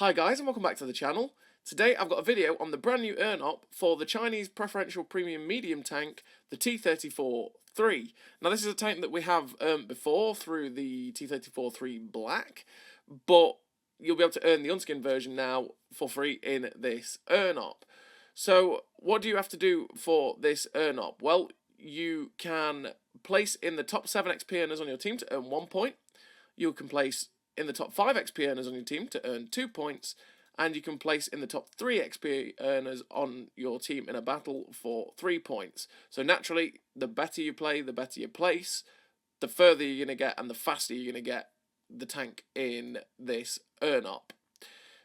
Hi guys and welcome back to the channel. Today I've got a video on the brand new urn-op for the Chinese preferential premium medium tank, the T-34-3. Now this is a tank that we have before through the T-34-3 Black, but you'll be able to earn the unskinned version now for free in this urn-op. So what do you have to do for this urn-op? Well, you can place in the top 7 XP earners on your team to earn 1 point. You can place in the top 5 XP earners on your team to earn 2 points, and you can place in the top 3 XP earners on your team in a battle for 3 points. So naturally, the better you play, the better you place, the further you're going to get and the faster you're going to get the tank in this urn-op.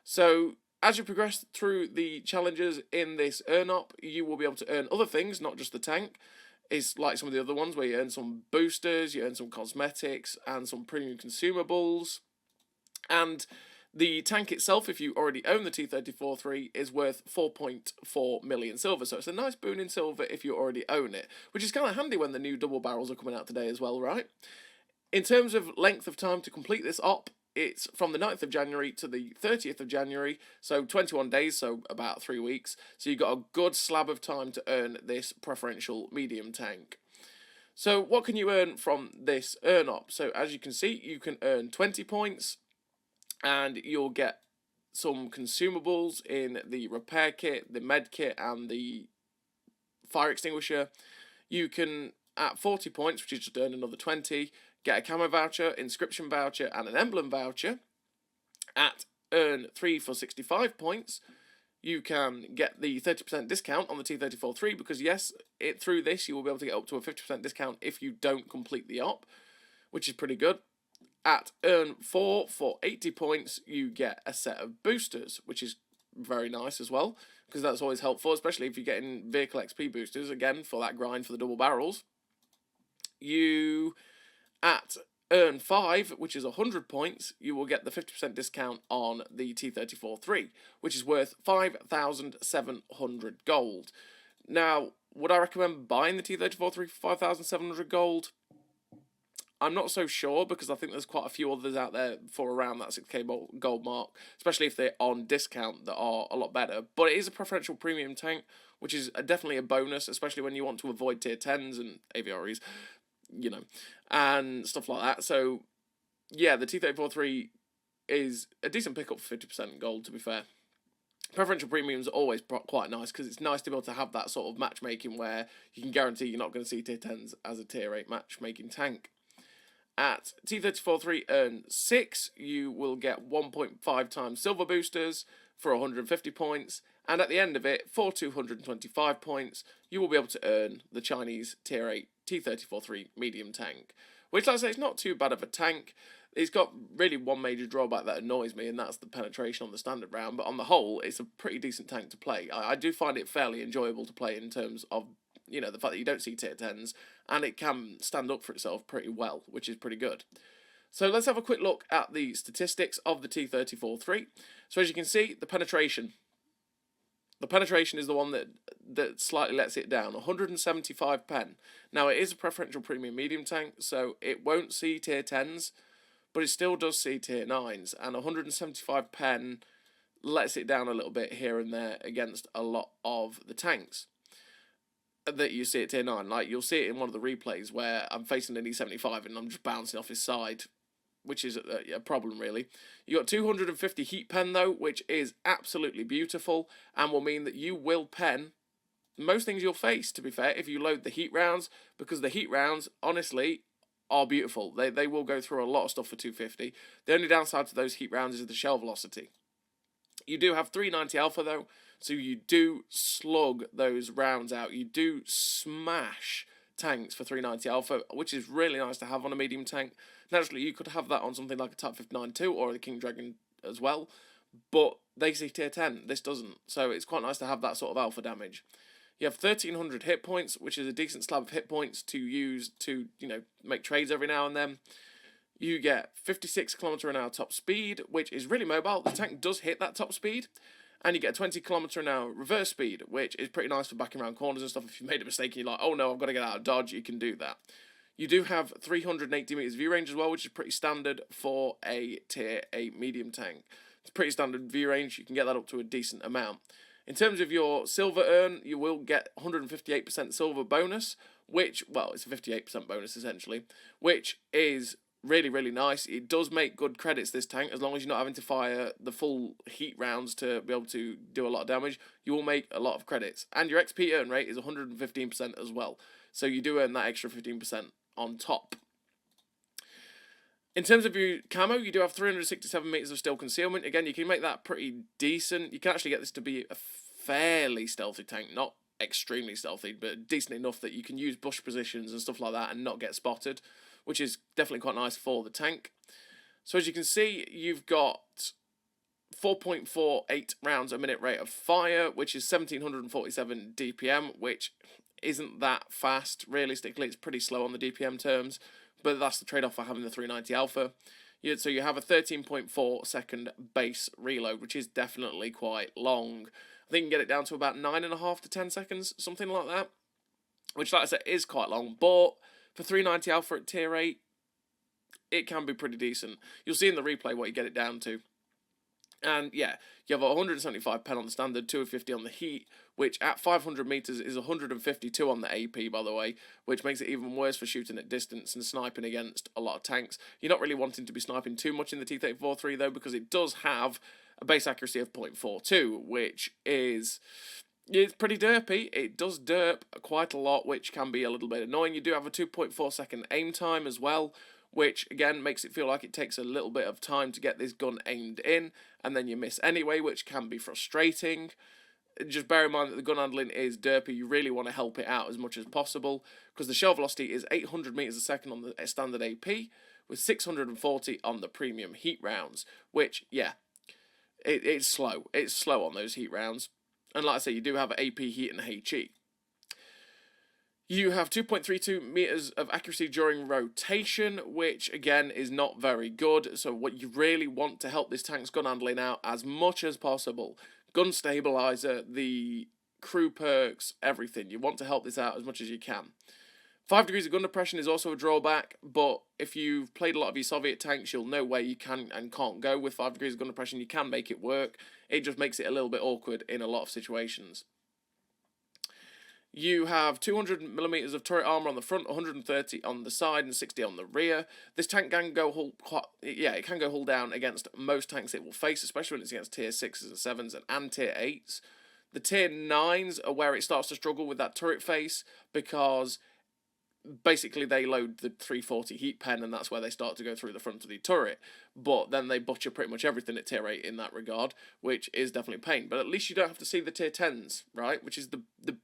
So as you progress through the challenges in this urn-op, you will be able to earn other things, not just the tank. It's like some of the other ones where you earn some boosters, you earn some cosmetics, and some premium consumables. And the tank itself, if you already own the T-34-3, is worth 4.4 million silver. So it's a nice boon in silver if you already own it, which is kind of handy when the new double barrels are coming out today as well, right? In terms of length of time to complete this op, it's from the 9th of January to the 30th of January, so 21 days, so about 3 weeks. So you've got a good slab of time to earn this preferential medium tank. So what can you earn from this urn-op? So as you can see, you can earn 20 points, and you'll get some consumables in the repair kit, the med kit, and the fire extinguisher. You can, at 40 points, which is just earn another 20, get a camo voucher, inscription voucher, and an emblem voucher. At earn 3 for 65 points, you can get the 30% discount on the T-34-3 because, yes, through this you will be able to get up to a 50% discount if you don't complete the op, which is pretty good. At earn 4 for 80 points, you get a set of boosters, which is very nice as well, because that's always helpful, especially if you're getting vehicle XP boosters, again, for that grind for the double barrels. You, at earn 5, which is 100 points, you will get the 50% discount on the T-34-3, which is worth 5,700 gold. Now, would I recommend buying the T-34-3 for 5,700 gold? I'm not so sure, because I think there's quite a few others out there for around that 6k gold mark, especially if they're on discount, that are a lot better. But it is a preferential premium tank, which is definitely a bonus, especially when you want to avoid tier 10s and AVREs, you know, and stuff like that. So, yeah, the T-34-3 is a decent pickup for 50% gold, to be fair. Preferential premiums are always quite nice, because it's nice to be able to have that sort of matchmaking where you can guarantee you're not going to see tier 10s as a tier 8 matchmaking tank. At T-34-3 earn 6, you will get 1.5 times silver boosters for 150 points, and at the end of it, for 225 points, you will be able to earn the Chinese tier 8 T-34-3 medium tank, which, like I say, is not too bad of a tank. It's got really one major drawback that annoys me, and that's the penetration on the standard round, but on the whole, it's a pretty decent tank to play. I do find it fairly enjoyable to play in terms of, you know, the fact that you don't see tier 10s, and it can stand up for itself pretty well, which is pretty good. So let's have a quick look at the statistics of the T-34-3. So as you can see, the penetration. The penetration is the one that slightly lets it down, 175 pen. Now, it is a preferential premium medium tank, so it won't see tier 10s, but it still does see tier 9s, and 175 pen lets it down a little bit here and there against a lot of the tanks that you see at tier 9. Like, you'll see it in one of the replays where I'm facing an E75 and I'm just bouncing off his side, which is a problem, really. You got 250 heat pen, though, which is absolutely beautiful, and will mean that you will pen most things you'll face, to be fair, if you load the heat rounds, because the heat rounds, honestly, are beautiful. They will go through a lot of stuff for 250. The only downside to those heat rounds is the shell velocity. You do have 390 alpha, though, so you do slug those rounds out. You do smash tanks for 390 alpha, which is really nice to have on a medium tank. Naturally, you could have that on something like a Type 59-2 or the King Dragon as well, but they see tier 10. This doesn't, so it's quite nice to have that sort of alpha damage. You have 1,300 hit points, which is a decent slab of hit points to use to, you know, make trades every now and then. You get 56 km/h top speed, which is really mobile. The tank does hit that top speed. And you get a 20 km/h reverse speed, which is pretty nice for backing around corners and stuff. If you made a mistake and you're like, oh no, I've got to get out of dodge, you can do that. You do have 380 meters view range as well, which is pretty standard for a tier 8 medium tank. It's pretty standard view range. You can get that up to a decent amount. In terms of your silver earn, you will get 158% silver bonus, which, well, it's a 58% bonus essentially, which is really, really nice. It does make good credits, this tank, as long as you're not having to fire the full heat rounds to be able to do a lot of damage. You will make a lot of credits. And your XP earn rate is 115% as well. So you do earn that extra 15% on top. In terms of your camo, you do have 367 meters of still concealment. Again, you can make that pretty decent. You can actually get this to be a fairly stealthy tank, not extremely stealthy, but decent enough that you can use bush positions and stuff like that and not get spotted, which is definitely quite nice for the tank. So as you can see, you've got 4.48 rounds a minute rate of fire, which is 1747 DPM, which isn't that fast. Realistically, it's pretty slow on the DPM terms, but that's the trade-off for having the 390 Alpha. So you have a 13.4 second base reload, which is definitely quite long. I think you can get it down to about 9.5 to 10 seconds, something like that, which, like I said, is quite long, but for 390 Alpha at tier 8, it can be pretty decent. You'll see in the replay what you get it down to. And yeah, you have 175 pen on the standard, 250 on the heat, which at 500 meters is 152 on the AP, by the way, which makes it even worse for shooting at distance and sniping against a lot of tanks. You're not really wanting to be sniping too much in the T-34-3 though, because it does have a base accuracy of 0.42, which is... it's pretty derpy. It does derp quite a lot, which can be a little bit annoying. You do have a 2.4 second aim time as well, which again makes it feel like it takes a little bit of time to get this gun aimed in, and then you miss anyway, which can be frustrating. Just bear in mind that the gun handling is derpy. You really want to help it out as much as possible, because the shell velocity is 800 meters a second on the standard AP, with 640 on the premium heat rounds, which, yeah, it's slow. It's slow on those heat rounds. And like I say, you do have AP heat and HE. You have 2.32 meters of accuracy during rotation, which again is not very good. So what you really want to help this tank's gun handling out as much as possible. Gun stabilizer, the crew perks, everything. You want to help this out as much as you can. 5 degrees of gun depression is also a drawback, but if you've played a lot of your Soviet tanks, you'll know where you can and can't go with 5 degrees of gun depression. You can make it work. It just makes it a little bit awkward in a lot of situations. You have 200 millimeters of turret armor on the front, 130 on the side, and 60 on the rear. This tank can go it can go hull down against most tanks it will face, especially when it's against tier 6s and 7s and tier 8s. The tier 9s are where it starts to struggle with that turret face, because basically they load the 340 heat pen, and that's where they start to go through the front of the turret. But then they butcher pretty much everything at tier 8 in that regard, which is definitely a pain. But at least you don't have to see the tier 10s, right? Which is the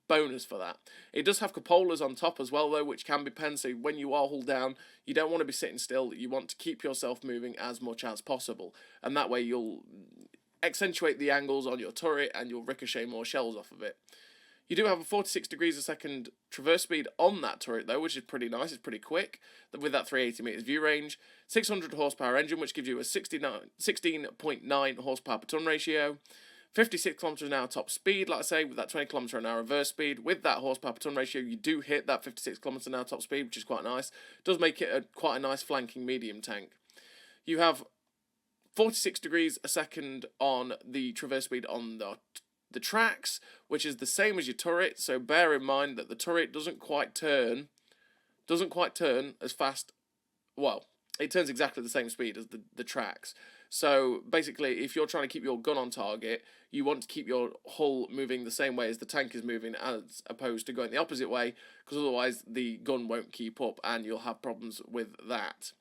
bonus for that. It does have cupolas on top as well, though, which can be pen. So when you are hull down, you don't want to be sitting still. You want to keep yourself moving as much as possible. And that way you'll accentuate the angles on your turret and you'll ricochet more shells off of it. You do have a 46 degrees a second traverse speed on that turret, though, which is pretty nice. It's pretty quick with that 380 meters view range. 600 horsepower engine, which gives you a 16.9 horsepower per ton ratio. 56 kilometers an hour top speed, like I say, with that 20 kilometer an hour reverse speed. With that horsepower per ton ratio, you do hit that 56 kilometers an hour top speed, which is quite nice. Does make it quite a nice flanking medium tank. You have 46 degrees a second on the traverse speed on the tracks, which is the same as your turret, so bear in mind that the turret doesn't quite turn as fast. Well, it turns exactly the same speed as the tracks. So basically, if you're trying to keep your gun on target, you want to keep your hull moving the same way as the tank is moving, as opposed to going the opposite way, because otherwise the gun won't keep up and you'll have problems with that.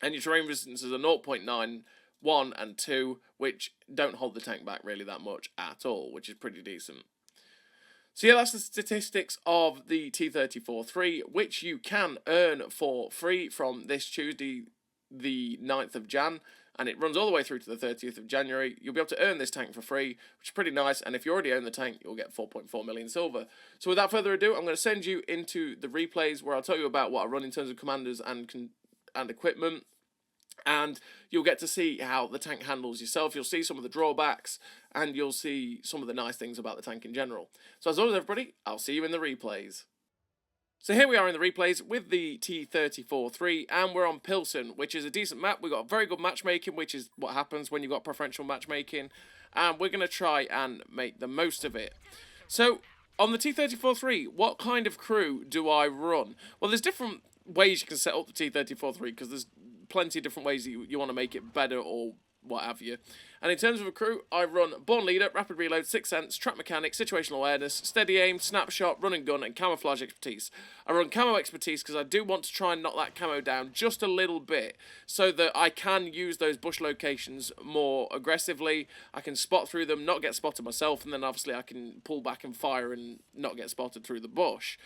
And your terrain resistances are 0.9, 1 and 2, which don't hold the tank back really that much at all, which is pretty decent. So yeah, that's the statistics of the T-34-3, which you can earn for free from this Tuesday, the 9th of Jan, and it runs all the way through to the 30th of January. You'll be able to earn this tank for free, which is pretty nice, and if you already own the tank, you'll get 4.4 million silver. So without further ado, I'm going to send you into the replays, where I'll tell you about what I run in terms of commanders and equipment. And you'll get to see how the tank handles yourself. You'll see some of the drawbacks, and you'll see some of the nice things about the tank in general. So as always, everybody, I'll see you in the replays. So here we are in the replays with the T-34-3, and we're on Pilsen, which is a decent map. We've got very good matchmaking, which is what happens when you've got preferential matchmaking, and we're going to try and make the most of it. So, on the T-34-3, what kind of crew do I run? Well, there's different ways you can set up the T-34-3, because there's plenty of different ways you want to make it better or what have you. And in terms of a crew, I run Born Leader, Rapid Reload, Sixth Sense, Trap Mechanics, Situational Awareness, Steady Aim, Snapshot, Run and Gun, and Camouflage Expertise. I run Camo Expertise because I do want to try and knock that camo down just a little bit so that I can use those bush locations more aggressively. I can spot through them, not get spotted myself, and then obviously I can pull back and fire and not get spotted through the bush.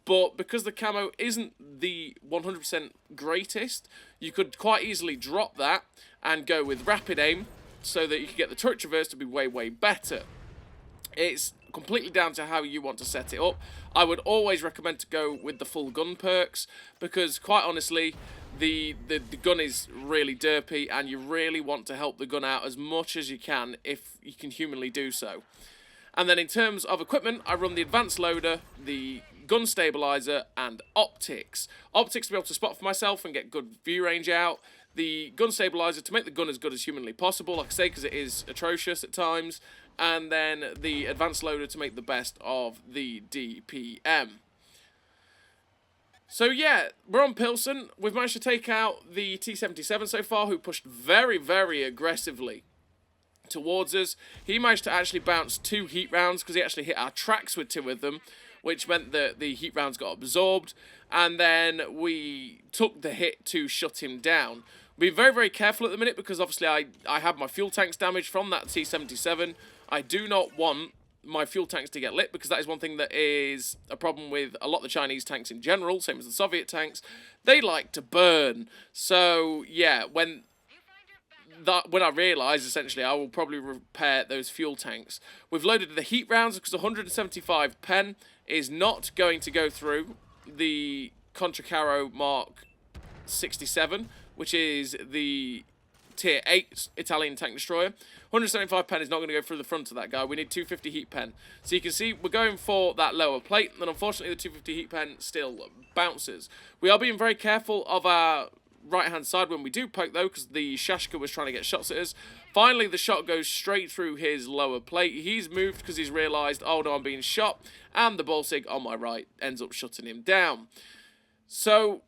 But because the camo isn't the 100% greatest, you could quite easily drop that and go with Rapid Aim so that you can get the turret traverse to be way, way better. It's completely down to how you want to set it up. I would always recommend to go with the full gun perks because, quite honestly, the gun is really derpy and you really want to help the gun out as much as you can if you can humanly do so. And then in terms of equipment, I run the advanced loader, the gun stabilizer, and optics. Optics to be able to spot for myself and get good view range out. The gun stabilizer to make the gun as good as humanly possible, like I say, because it is atrocious at times. And then the advanced loader to make the best of the DPM. So yeah, we're on Pilsen. We've managed to take out the T-77 so far, who pushed very, very aggressively towards us. He managed to actually bounce 2 heat rounds because he actually hit our tracks with 2 of them, which meant that the heat rounds got absorbed, and then we took the hit to shut him down. Be very, very careful at the minute because obviously I have my fuel tanks damaged from that T-77. I do not want my fuel tanks to get lit because that is one thing that is a problem with a lot of the Chinese tanks in general, same as the Soviet tanks. They like to burn. So yeah, when I realise, essentially, I will probably repair those fuel tanks. We've loaded the heat rounds because 175 pen is not going to go through the Contracaro Mark 67, which is the Tier 8 Italian tank destroyer. 175 pen is not going to go through the front of that guy. We need 250 heat pen. So you can see we're going for that lower plate, and unfortunately the 250 heat pen still bounces. We are being very careful of our right-hand side when we do poke, though, because the Shashka was trying to get shots at us. Finally, the shot goes straight through his lower plate. He's moved because he's realised, oh no, I'm being shot, and the Bolsig on my right ends up shutting him down. So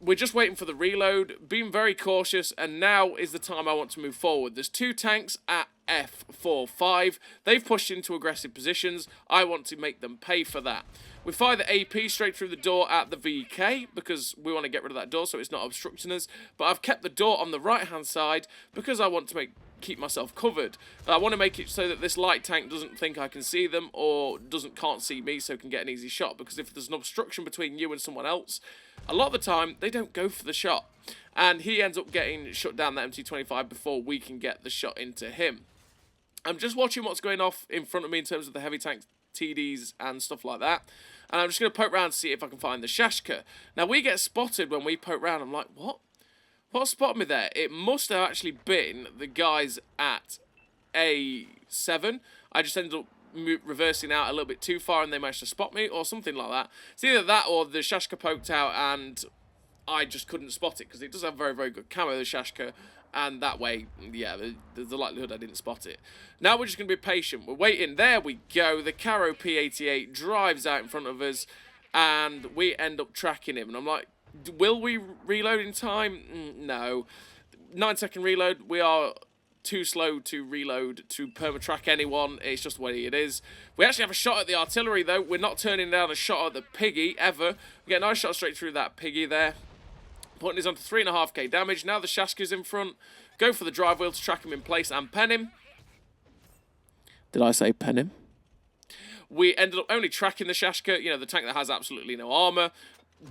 we're just waiting for the reload, being very cautious, and now is the time I want to move forward. There's 2 tanks at F45. They've pushed into aggressive positions. I want to make them pay for that. We fire the AP straight through the door at the VK because we want to get rid of that door so it's not obstructing us. But I've kept the door on the right-hand side because I want to keep myself covered. I want to make it so that this light tank doesn't think I can see them or can't see me so can get an easy shot. Because if there's an obstruction between you and someone else, a lot of the time they don't go for the shot. And he ends up getting shut down that MT-25 before we can get the shot into him. I'm just watching what's going off in front of me in terms of the heavy tank TDs and stuff like that. And I'm just going to poke around to see if I can find the Shashka. Now, we get spotted when we poke around. I'm like, what? What spotted me there? It must have actually been the guys at A7. I just ended up reversing out a little bit too far and they managed to spot me or something like that. It's either that or the Shashka poked out and I just couldn't spot it because it does have very, very good camo, the Shashka. And that way, yeah, there's the likelihood I didn't spot it. Now we're just going to be patient. We're waiting. There we go. The Caro P88 drives out in front of us, and we end up tracking him. And I'm like, will we reload in time? No. 9-second reload. We are too slow to reload to perma-track anyone. It's just the way it is. We actually have a shot at the artillery, though. We're not turning down a shot at the Piggy, ever. We get a nice shot straight through that Piggy there. Putting us onto 3.5k damage. Now the Shashka's in front. Go for the drive wheel to track him in place and pen him. Did I say pen him? We ended up only tracking the Shashka, you know, the tank that has absolutely no armour.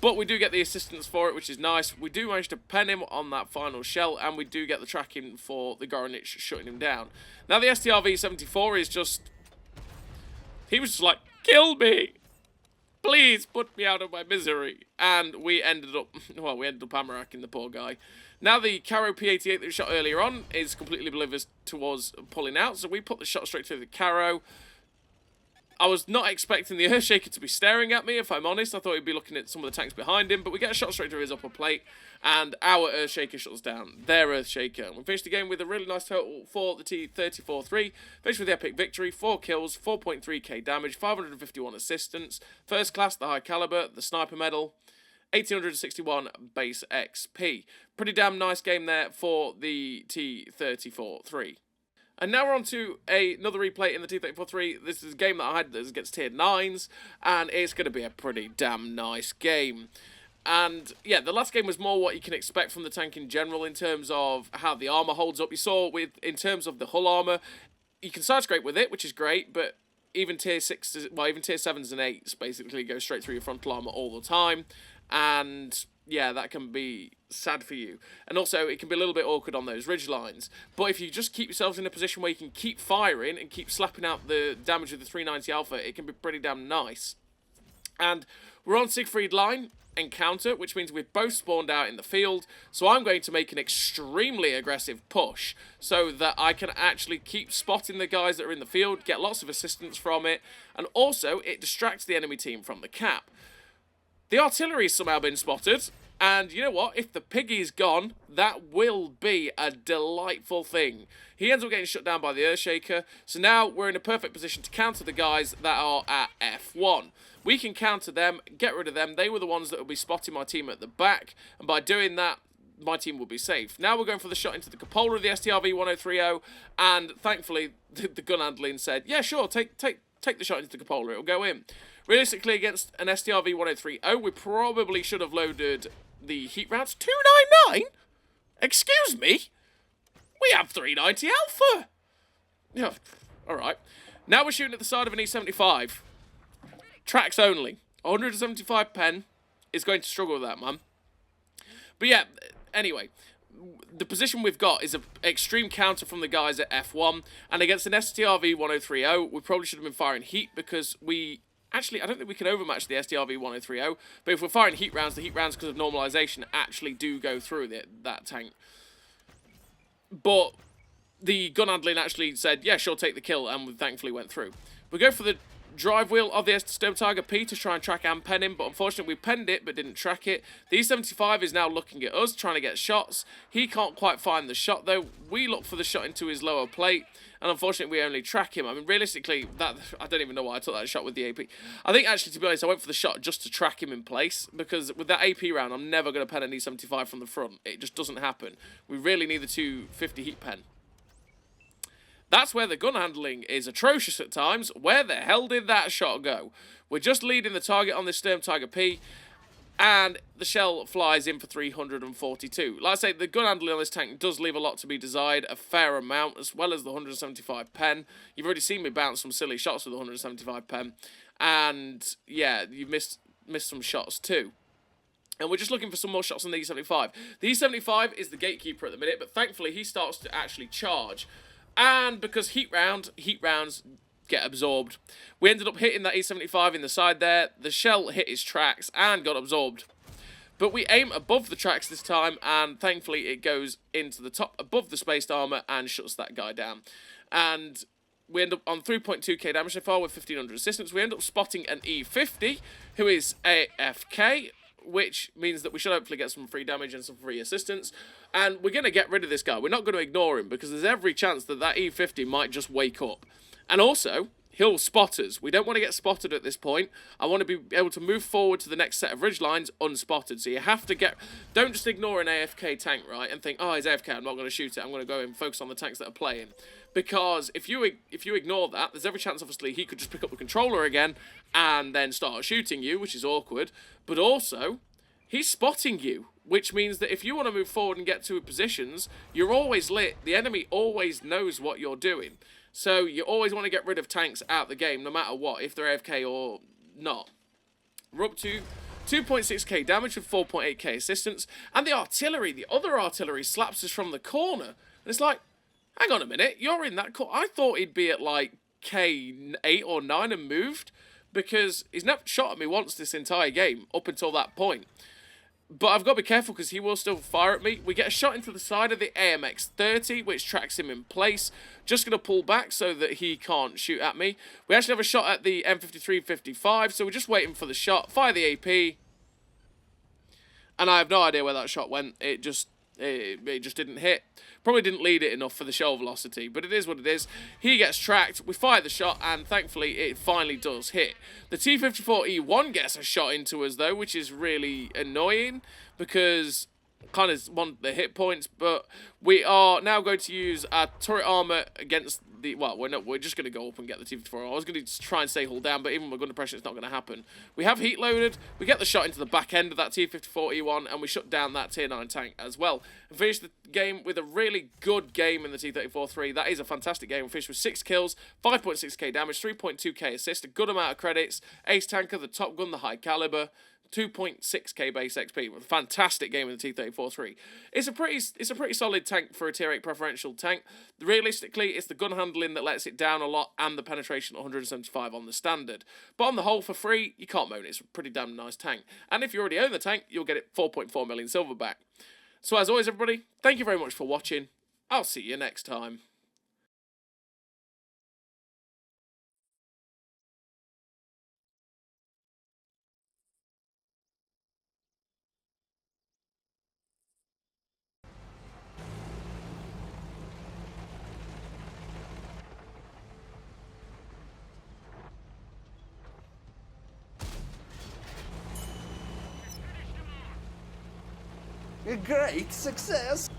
But we do get the assistance for it, which is nice. We do manage to pen him on that final shell, and we do get the tracking for the Goranich shutting him down. Now the STRV-74 is just... He was just like, kill me! Please put me out of my misery. And we ended up hammering the poor guy. Now the Caro P88 that we shot earlier on is completely oblivious towards pulling out. So we put the shot straight through the Caro. I was not expecting the Earthshaker to be staring at me, if I'm honest. I thought he'd be looking at some of the tanks behind him, but we get a shot straight to his upper plate, and our Earthshaker shuts down their Earthshaker. We finished the game with a really nice total for the T-34-3. Finished with the epic victory, 4 kills, 4.3k damage, 551 assistance, first class, the high caliber, the sniper medal, 1861 base XP. Pretty damn nice game there for the T-34-3. And now we're on to another replay in the T-34-3. This is a game that I had that gets tier 9s, and it's going to be a pretty damn nice game. And yeah, the last game was more what you can expect from the tank in general in terms of how the armour holds up. You saw in terms of the hull armour, you can side scrape with it, which is great, but even tier 6s, well, even tier 7s and 8s basically go straight through your frontal armour all the time. And yeah, that can be sad for you. And also, it can be a little bit awkward on those ridge lines. But if you just keep yourselves in a position where you can keep firing and keep slapping out the damage with the 390 Alpha, it can be pretty damn nice. And we're on Siegfried line encounter, which means we've both spawned out in the field. So I'm going to make an extremely aggressive push so that I can actually keep spotting the guys that are in the field, get lots of assistance from it, and also it distracts the enemy team from the cap. The artillery's somehow been spotted, and you know what? If the piggy's gone, that will be a delightful thing. He ends up getting shut down by the Earthshaker, so now we're in a perfect position to counter the guys that are at F1. We can counter them, get rid of them. They were the ones that will be spotting my team at the back, and by doing that, my team will be safe. Now we're going for the shot into the cupola of the STRV-1030, and thankfully the gun handling said, yeah, sure, take the shot into the cupola, it'll go in. Realistically, against an STRV-1030, we probably should have loaded the heat rounds. 299? Excuse me? We have 390 Alpha! Yeah, alright. Now we're shooting at the side of an E75. Tracks only. 175 pen is going to struggle with that, man. But yeah, anyway, the position we've got is an extreme counter from the guys at F1, and against an STRV-1030, we probably should have been firing heat because we... Actually, I don't think we can overmatch the STRV-1030, but if we're firing heat rounds, the heat rounds, because of normalization, actually do go through that tank. But the gun handling actually said, yeah, sure, take the kill, and we thankfully went through. We go for the drive wheel of the Storm Tiger P to try and track and pen him, but unfortunately we penned it but didn't track it. The E75 is now looking at us, trying to get shots. He can't quite find the shot though. We look for the shot into his lower plate, and unfortunately we only track him. I mean, realistically, I don't even know why I took that shot with the AP. I think actually, to be honest, I went for the shot just to track him in place, because with that AP round, I'm never going to pen an E75 from the front. It just doesn't happen. We really need the 250 heat pen. That's where the gun handling is atrocious at times. Where the hell did that shot go? We're just leading the target on this Storm Tiger P, and the shell flies in for 342. Like I say, the gun handling on this tank does leave a lot to be desired, a fair amount, as well as the 175 pen. You've already seen me bounce some silly shots with the 175 pen, and yeah, you've missed some shots too. And we're just looking for some more shots on the E75. The E75 is the gatekeeper at the minute, but thankfully he starts to actually charge. And because heat rounds get absorbed, we ended up hitting that E75 in the side there. The shell hit his tracks and got absorbed. But we aim above the tracks this time, and thankfully it goes into the top above the spaced armour and shuts that guy down. And we end up on 3.2k damage so far with 1500 assistance. We end up spotting an E50, who is AFK, which means that we should hopefully get some free damage and some free assistance. And we're going to get rid of this guy. We're not going to ignore him, because there's every chance that that E50 might just wake up. And also, he'll spot us. We don't want to get spotted at this point. I want to be able to move forward to the next set of ridge lines unspotted. So you have to get... Don't just ignore an AFK tank, right, and think, oh, he's AFK, I'm not going to shoot it. I'm going to go and focus on the tanks that are playing. Because if you ignore that, there's every chance, obviously, he could just pick up the controller again and then start shooting you, which is awkward. But also, he's spotting you, which means that if you want to move forward and get to positions, you're always lit. The enemy always knows what you're doing. So you always want to get rid of tanks out the game, no matter what, if they're AFK or not. We're up to 2.6k damage with 4.8k assistance. And the artillery, the other artillery, slaps us from the corner. And it's like, hang on a minute, you're in that corner. I thought he'd be at like K8 or 9 and moved, because he's never shot at me once this entire game, up until that point. But I've got to be careful because he will still fire at me. We get a shot into the side of the AMX-30, which tracks him in place. Just going to pull back so that he can't shoot at me. We actually have a shot at the M53-55, so we're just waiting for the shot. Fire the AP. And I have no idea where that shot went. It just didn't hit. Probably didn't lead it enough for the shell velocity, but it is what it is. He gets tracked, we fire the shot, and thankfully it finally does hit. The T-34-3 gets a shot into us though, which is really annoying because kind of want the hit points, but we are now going to use our turret armor against the, well, we're just going to go up and get the T-34. I was going to try and stay hull down, but even with gun pressure, it's not going to happen. We have heat loaded, we get the shot into the back end of that T-54-E1, and we shut down that Tier 9 tank as well. And finish the game with a really good game in the T-34-3. That is a fantastic game. We finished with 6 kills, 5.6k damage, 3.2k assist, a good amount of credits, ace tanker, the top gun, the high caliber, 2.6k base XP. Fantastic game in the T-34-3. It's a pretty solid tank for a tier 8 preferential tank. Realistically, it's the gun handling that lets it down a lot and the penetration at 175 on the standard. But on the whole, for free, you can't moan. It's a pretty damn nice tank. And if you already own the tank, you'll get it 4.4 million silver back. So as always, everybody, thank you very much for watching. I'll see you next time. A great success!